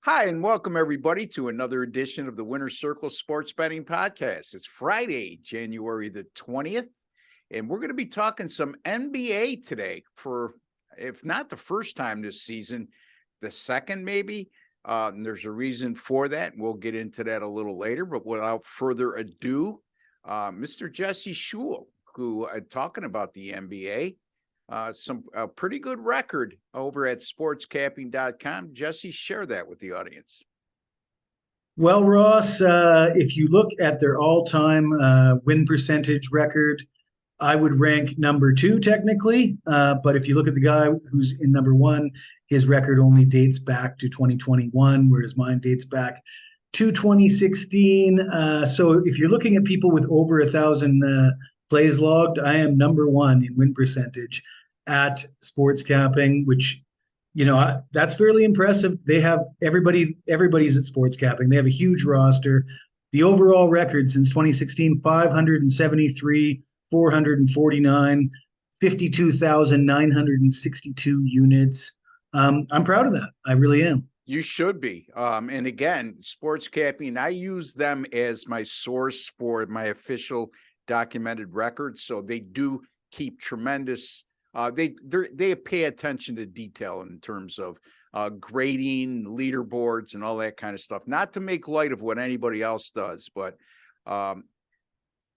Hi, and welcome everybody to another edition of the Winner's Circle Sports Betting Podcast. It's Friday, January the 20th, and we're going to be talking some NBA today for, if not the first time this season, the second maybe. There's a reason for that, and we'll get into that a little later. But without further ado, Mr. Jesse Shule, who talking about the NBA, some pretty good record over at sportscapping.com. Jesse, share that with the audience. Well, Ross, if you look at their all-time win percentage record, I would rank number two technically. But if you look at the guy who's in number one, his record only dates back to 2021, whereas mine dates back to 2016. So if you're looking at people with over 1,000 plays logged, I am number one in win percentage at sports capping, which that's fairly impressive. They have everybody's at sports capping. They have a huge roster. The overall record since 2016, 573, 449, 52,962 units. I'm proud of that. I really am. You should be. And again, sports capping, I use them as my source for my official documented records. So they do keep tremendous. They pay attention to detail in terms of grading, leaderboards, and all that kind of stuff. Not to make light of what anybody else does, but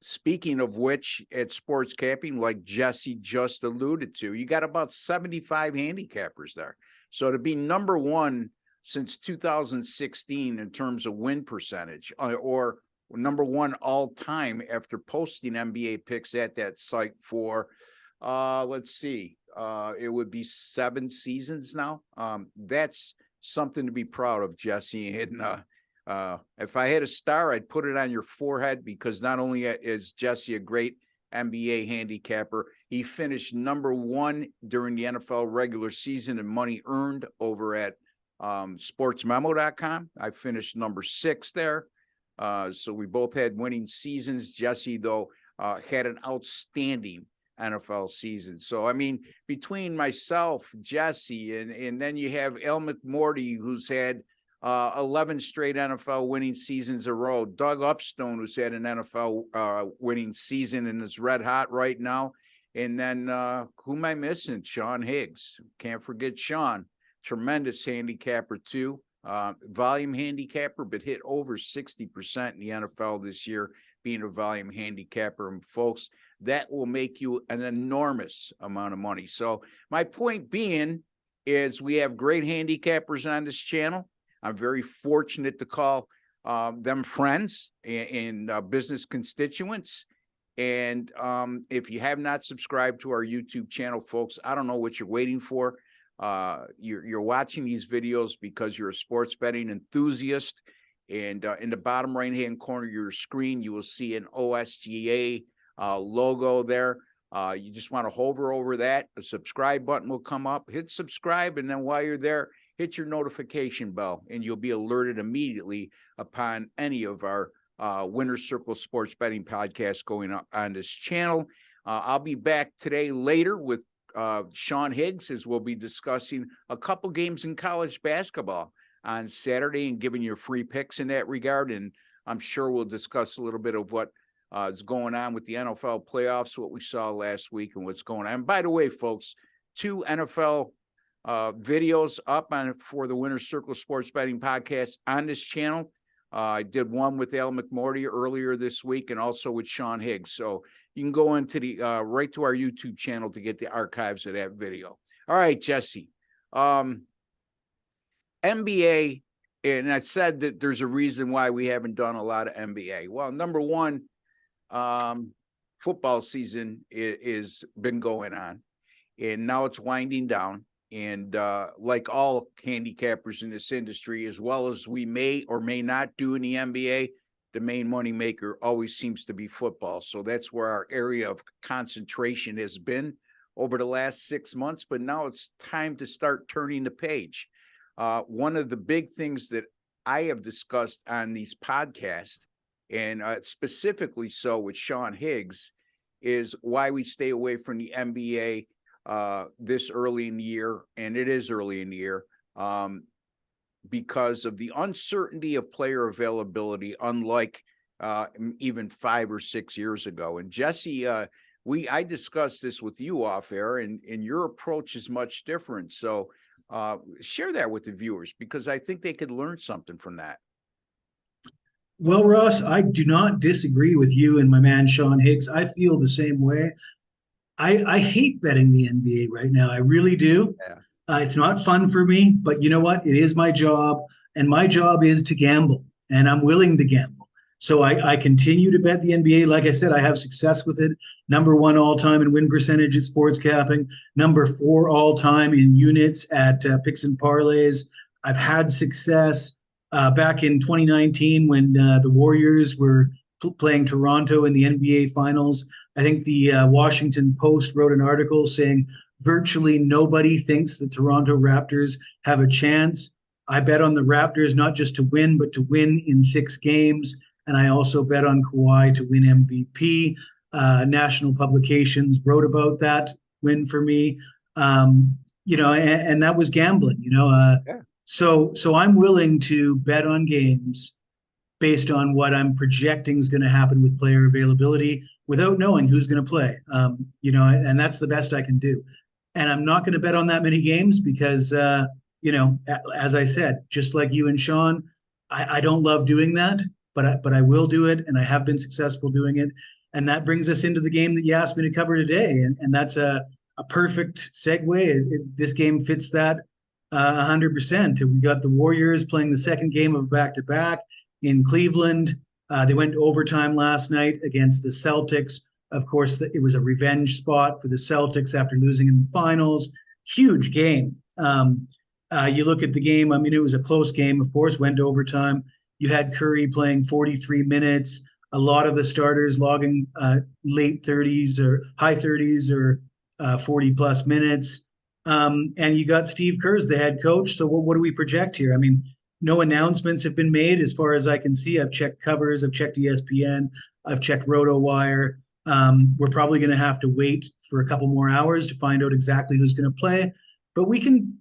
speaking of which, at sports capping, like Jesse just alluded to, you got about 75 handicappers there. So to be number one since 2016 in terms of win percentage, or number one all time after posting NBA picks at that site for let's see, it would be 7 seasons now. That's something to be proud of, Jesse. And if I had a star, I'd put it on your forehead, because not only is Jesse a great NBA handicapper, he finished number one during the NFL regular season in money earned over at sportsmemo.com. I finished number 6 there. So we both had winning seasons. Jesse, though, had an outstanding NFL season. So, I mean, between myself, Jesse, and then you have El McMorty, who's had 11 straight NFL winning seasons in a row. Doug Upstone, who's had an NFL winning season and is red hot right now. And then who am I missing? Sean Higgs. Can't forget Sean. Tremendous handicapper, too. Volume handicapper, but hit over 60% in the NFL this year, being a volume handicapper. And folks, that will make you an enormous amount of money. So my point being is we have great handicappers on this channel. I'm very fortunate to call them friends and business constituents. And if you have not subscribed to our YouTube channel, folks, I don't know what you're waiting for. You're watching these videos because you're a sports betting enthusiast. And in the bottom right-hand corner of your screen, you will see an OSGA logo there. You just want to hover over that. A subscribe button will come up. Hit subscribe, and then while you're there, hit your notification bell, and you'll be alerted immediately upon any of our Winner's Circle Sports Betting podcasts going up on this channel. I'll be back today later with Sean Higgs, as we'll be discussing a couple games in college basketball on Saturday and giving you free picks in that regard. And I'm sure we'll discuss a little bit of what is going on with the NFL playoffs, what we saw last week, and what's going on. And by the way, folks, 2 NFL videos up on for the Winner's Circle Sports Betting Podcast on this channel. I did one with Al McMorty earlier this week, and also with Sean Higgs. So you can go into the right to our YouTube channel to get the archives of that video. All right, Jesse. NBA, and I said that there's a reason why we haven't done a lot of NBA. Well, number one, football season is been going on, and now it's winding down. And like all handicappers in this industry, as well as we may or may not do in the NBA, the main money maker always seems to be football. So that's where our area of concentration has been over the last 6 months. But now it's time to start turning the page. One of the big things that I have discussed on these podcasts, and specifically so with Sean Higgs, is why we stay away from the NBA this early in the year, and it is early in the year. because of the uncertainty of player availability, unlike even 5 or 6 years ago. And Jesse, I discussed this with you off air, and your approach is much different. So share that with the viewers, because I think they could learn something from that. Well, Ross, I do not disagree with you and my man Sean Higgs. I feel the same way. I hate betting the NBA right now. I really do. Yeah. It's not fun for me, but you know what? It is my job, and my job is to gamble, and I'm willing to gamble. So I continue to bet the NBA. Like I said, I have success with it. Number one all time in win percentage at sports capping. Number four all time in units at picks and parlays. I've had success back in 2019 when the Warriors were playing Toronto in the NBA Finals. I think the Washington Post wrote an article saying virtually nobody thinks the Toronto Raptors have a chance. I bet on the Raptors not just to win, but to win in 6 games. And I also bet on Kawhi to win MVP. National publications wrote about that win for me. And that was gambling, Yeah. So I'm willing to bet on games based on what I'm projecting is going to happen with player availability without knowing who's going to play. And that's the best I can do. And I'm not going to bet on that many games because, as I said, just like you and Sean, I don't love doing that, but I will do it, and I have been successful doing it. And that brings us into the game that you asked me to cover today, and that's a perfect segue. This game fits that 100%. We got the Warriors playing the second game of back-to-back in Cleveland. They went to overtime last night against the Celtics. Of course, it was a revenge spot for the Celtics after losing in the finals. Huge game. You look at the game, it was a close game, of course, went to overtime. You had Curry playing 43 minutes, a lot of the starters logging late 30s or high 30s or 40 plus minutes. And you got Steve Kerr as the head coach. So what do we project here? No announcements have been made as far as I can see. I've checked covers, I've checked ESPN, I've checked RotoWire. We're probably going to have to wait for a couple more hours to find out exactly who's going to play. But we can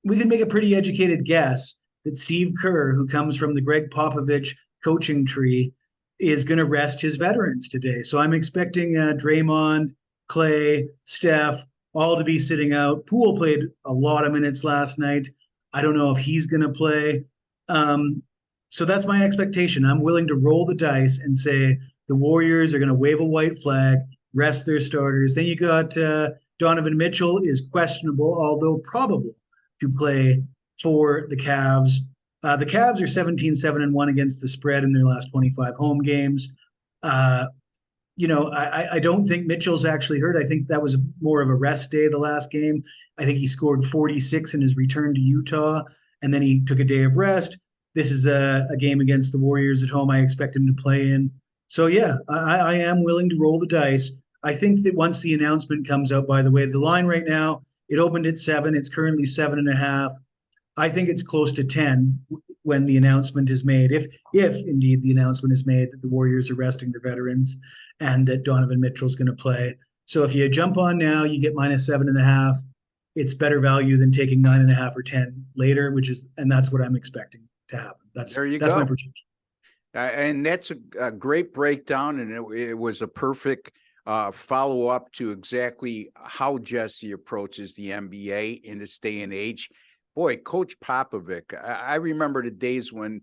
make a pretty educated guess that Steve Kerr, who comes from the Greg Popovich coaching tree, is going to rest his veterans today. So I'm expecting Draymond, Clay, Steph, all to be sitting out. Poole played a lot of minutes last night. I don't know if he's going to play. So that's my expectation. I'm willing to roll the dice and say the Warriors are going to wave a white flag, rest their starters. Then you got Donovan Mitchell is questionable, although probable to play for the Cavs. The Cavs are 17-7-1 against the spread in their last 25 home games. I don't think Mitchell's actually hurt. I think that was more of a rest day the last game. I think he scored 46 in his return to Utah, and then he took a day of rest. This is a game against the Warriors at home. I expect him to play in. So, yeah, I am willing to roll the dice. I think that once the announcement comes out, by the way, the line right now, it opened at 7. It's currently 7.5. I think it's close to 10 when the announcement is made, if indeed the announcement is made that the Warriors are resting their veterans and that Donovan Mitchell's going to play. So if you jump on now, you get minus 7.5. It's better value than taking 9.5 or 10 later, and that's what I'm expecting to happen. That's my projection. And that's a great breakdown, and it was a perfect follow up to exactly how Jesse approaches the NBA in this day and age. Boy, Coach Popovich, I remember the days when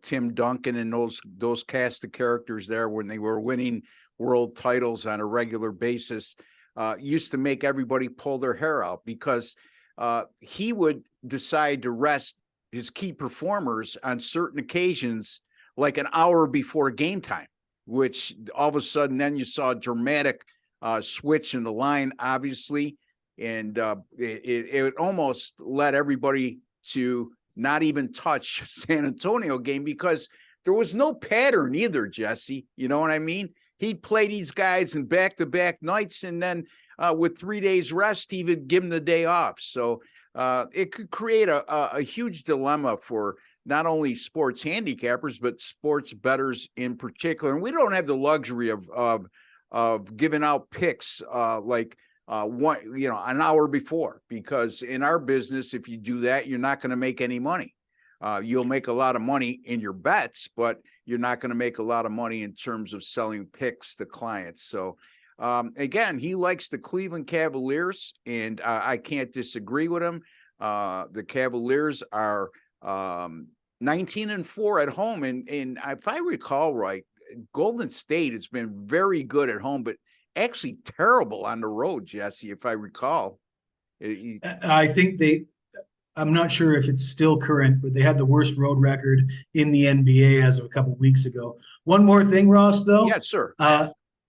Tim Duncan and those cast of characters there, when they were winning world titles on a regular basis, used to make everybody pull their hair out because he would decide to rest his key performers on certain occasions, like an hour before game time, which all of a sudden then you saw a dramatic switch in the line, obviously. And it almost led everybody to not even touch San Antonio game because there was no pattern either, Jesse. You know what I mean? He'd play these guys in back-to-back nights, and then with 3 days rest, he would give them the day off. So it could create a huge dilemma for not only sports handicappers, but sports bettors in particular. And we don't have the luxury of giving out picks like an hour before, because in our business, if you do that, you're not going to make any money. You'll make a lot of money in your bets, but you're not going to make a lot of money in terms of selling picks to clients. So again, he likes the Cleveland Cavaliers, and I can't disagree with him. The Cavaliers are 19-4 at home, and if I recall right, Golden State has been very good at home, but actually terrible on the road, Jesse, if I recall. I think I'm not sure if it's still current, but they had the worst road record in the NBA as of a couple of weeks ago. One more thing, Ross, though. Yes, sir.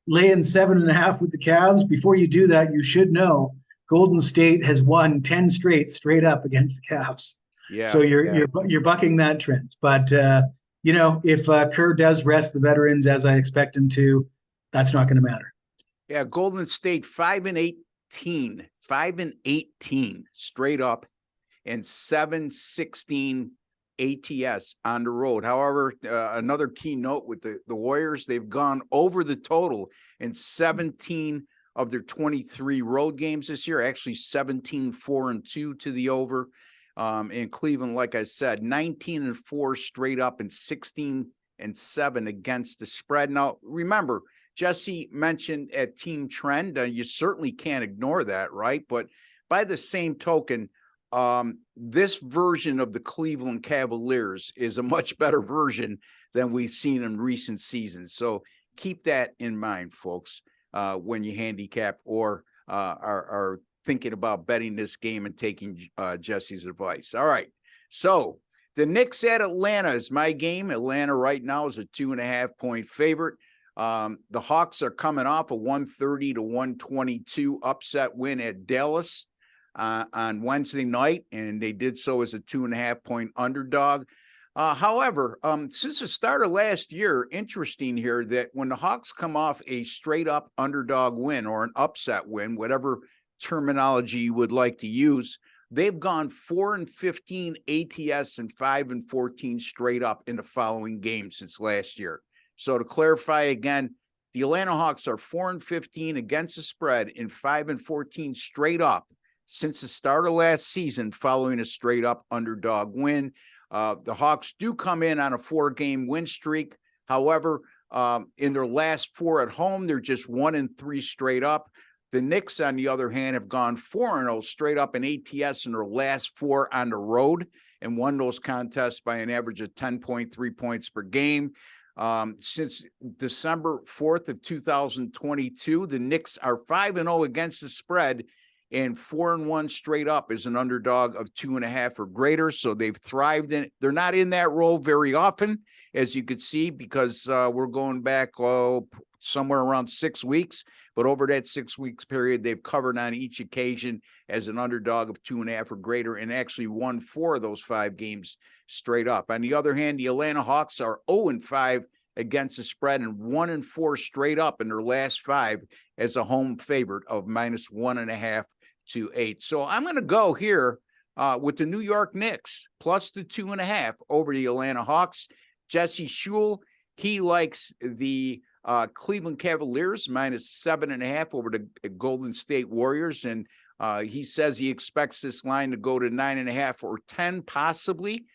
Laying 7.5 with the Cavs. Before you do that, you should know Golden State has won 10 straight up against the Cavs. Yeah. So you're bucking that trend. But if Kerr does rest the veterans as I expect him to, that's not going to matter. Yeah, Golden State 5-18 straight up, and 7-16 ATS on the road. However, another key note with the Warriors, they've gone over the total in 17 of their 23 road games this year, actually 17-4-2 to the over. In Cleveland, like I said, 19-4 straight up and 16-7 against the spread. Now, remember, Jesse mentioned at Team Trend, you certainly can't ignore that, right? But by the same token, this version of the Cleveland Cavaliers is a much better version than we've seen in recent seasons. So keep that in mind, folks, when you handicap or are thinking about betting this game and taking Jesse's advice. All right. So the Knicks at Atlanta is my game. Atlanta right now is a 2.5-point favorite. The Hawks are coming off a 130-122 upset win at Dallas on Wednesday night, and they did so as a 2.5-point underdog. However, since the start of last year, interesting here that when the Hawks come off a straight up underdog win or an upset win, whatever terminology you would like to use, they've gone 4-15 ATS and 5-14 straight up in the following game since last year. So to clarify again, the Atlanta Hawks are 4-15 against the spread and 5-14 straight up since the start of last season, following a straight up underdog win. The Hawks do come in on a 4-game win streak. However, in their last 4 at home, they're just 1-3 straight up. The Knicks, on the other hand, have gone 4-0 straight up in ATS in their last 4 on the road and won those contests by an average of 10.3 points per game. Since December 4th of 2022, the Knicks are 5-0 against the spread and 4-1 straight up as an underdog of 2.5 or greater. So they've thrived in it. They're not in that role very often, as you could see, because we're going back somewhere around 6 weeks. But over that 6 weeks period, they've covered on each occasion as an underdog of 2.5 or greater and actually won 4 of those 5 games straight up. On the other hand, the Atlanta Hawks are 0-5 against the spread and 1-4 straight up in their last 5 as a home favorite of -1.5 to 8. So I'm going to go here with the New York Knicks plus the 2.5 over the Atlanta Hawks. Jesse Shule, he likes the Cleveland Cavaliers -7.5 over the Golden State Warriors. And he says he expects this line to go to 9.5 or 10, possibly,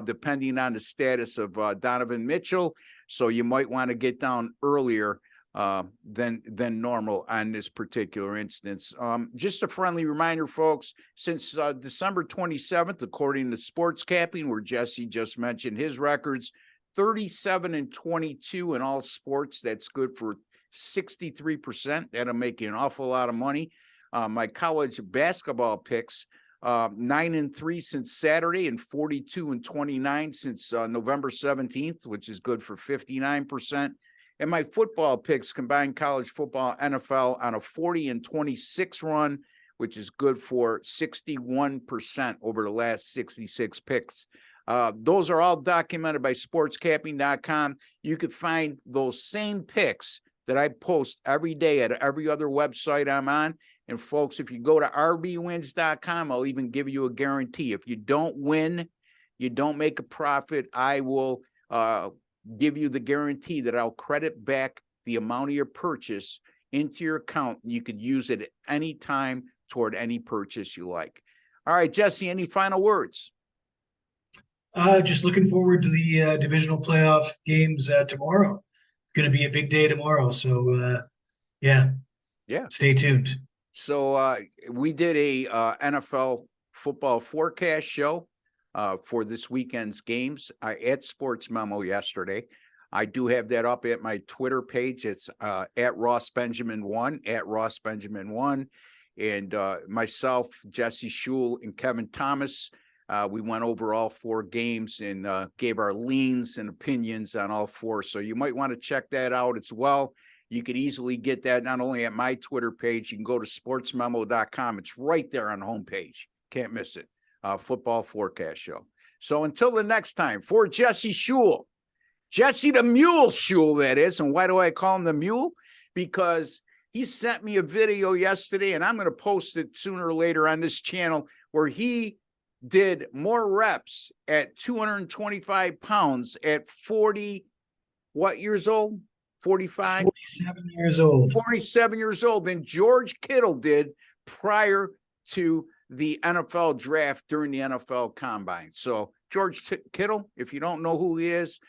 depending on the status of Donovan Mitchell. So you might want to get down earlier than normal on this particular instance. Just a friendly reminder, folks, since December 27th, according to Sports Capping, where Jesse just mentioned his records, 37-22 in all sports. That's good for 63%. That'll make you an awful lot of money. My college basketball picks, 9-3 since Saturday and 42-29 since November 17th, which is good for 59%. And my football picks, combined college football, NFL, on a 40-26 run, which is good for 61% over the last 66 picks. Those are all documented by sportscapping.com. You can find those same picks that I post every day at every other website I'm on. And folks, if you go to rbwins.com, I'll even give you a guarantee. If you don't win, you don't make a profit, I will give you the guarantee that I'll credit back the amount of your purchase into your account. You could use it at any time toward any purchase you like. All right, Jesse, any final words? Just looking forward to the divisional playoff games tomorrow. Going to be a big day tomorrow. So, yeah, Yeah. stay tuned. So we did a NFL football forecast show for this weekend's games at Sports Memo yesterday. I do have that up at my Twitter page. It's at Ross Benjamin 1, at Ross Benjamin 1. And myself, Jesse Schul, and Kevin Thomas, we went over all 4 games and gave our leans and opinions on all 4. So you might want to check that out as well. You could easily get that not only at my Twitter page, you can go to sportsmemo.com. It's right there on the homepage. Can't miss it. Football forecast show. So until the next time, for Jesse Schul, Jesse the Mule Schul, that is. And why do I call him the Mule? Because he sent me a video yesterday, and I'm going to post it sooner or later on this channel, where he did more reps at 225 pounds at 40, what years old? 45? 47 years old. 47 years old than George Kittle did prior to the NFL draft during the NFL Combine. So George Kittle, if you don't know who he is,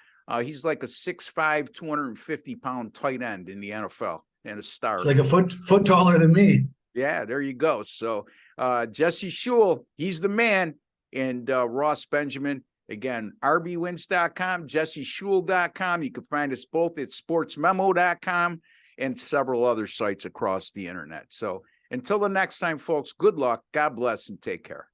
he's like a 6'5", 250-pound tight end in the NFL and a star. It's like a foot taller than me. Yeah, there you go. So Jesse Schul, he's the man. And Ross Benjamin, again, rbwins.com, jesseschul.com. You can find us both at sportsmemo.com and several other sites across the internet. So until the next time, folks, good luck, God bless, and take care.